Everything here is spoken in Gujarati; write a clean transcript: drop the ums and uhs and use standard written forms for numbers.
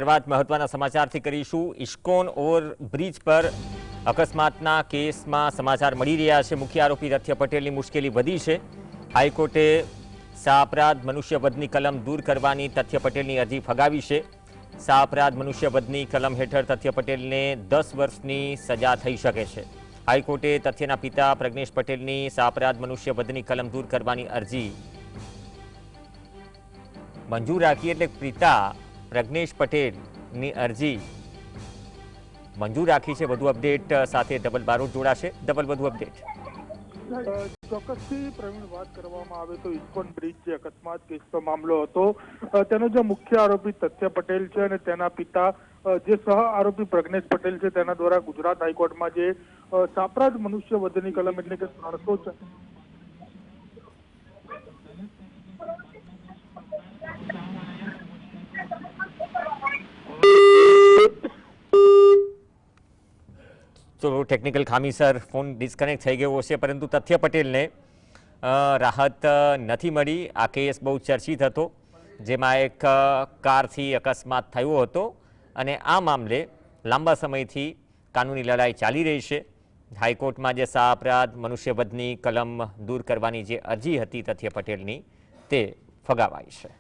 શરૂઆત મહત્વના સમાચારથી કરીશું। ઇસ્કોન ઓવરબ્રિજ પર અકસ્માતના કેસમાં સમાચાર મળી રહ્યા છે। મુખ્ય આરોપી તથ્ય પટેલની મુશ્કેલી વધી છે। હાઈકોર્ટે સાપરાધ મનુષ્યવધની કલમ દૂર કરવાની તથ્ય પટેલની અરજી ફગાવી છે। સાપરાધ મનુષ્યવધની કલમ હેઠળ તથ્ય પટેલને 10 વર્ષની સજા થઈ શકે છે। હાઈકોર્ટે તથ્યના પિતા પ્રજ્ઞેશ પટેલની સાપરાધ મનુષ્યવધની કલમ દૂર કરવાની અરજી મંજૂર રાખી, એટલે પિતા પ્રજ્ઞેશ પટેલની અરજી મંજૂર રાખી છે। વધુ અપડેટ સાથે ધવલ બારોટ જોડાશે। ધવલ, વધુ અપડેટ। ચોક્કસથી પ્રવીણ, વાત કરવામાં આવે તો ઇસ્કોન બ્રિજ જે અકસ્માત કેસનો મામલો હતો, તેનો જે મુખ્ય આરોપી તથ્ય પટેલ છે અને તેના પિતા જે સહ આરોપી પ્રજ્ઞેશ પટેલ છે, તેના દ્વારા ગુજરાત હાઈકોર્ટમાં જે સાપરાધ મનુષ્યવધની કલમ એટલે કે 300 તો ટેકનિકલ ખામીસર ફોન ડિસ્કનેક્ટ થઈ ગયો છે, પરંતુ તથ્ય પટેલને રાહત નથી મળી। આ કેસ બહુ ચર્ચિત હતો, જેમાં એક કારથી અકસ્માત થયો હતો અને આ મામલે લાંબા સમયથી કાનૂની લડાઈ ચાલી રહી છે। હાઈકોર્ટમાં જે સાપરાધ મનુષ્યવધની કલમ દૂર કરવાની જે અરજી હતી તથ્ય પટેલની, તે ફગાવાઈ છે।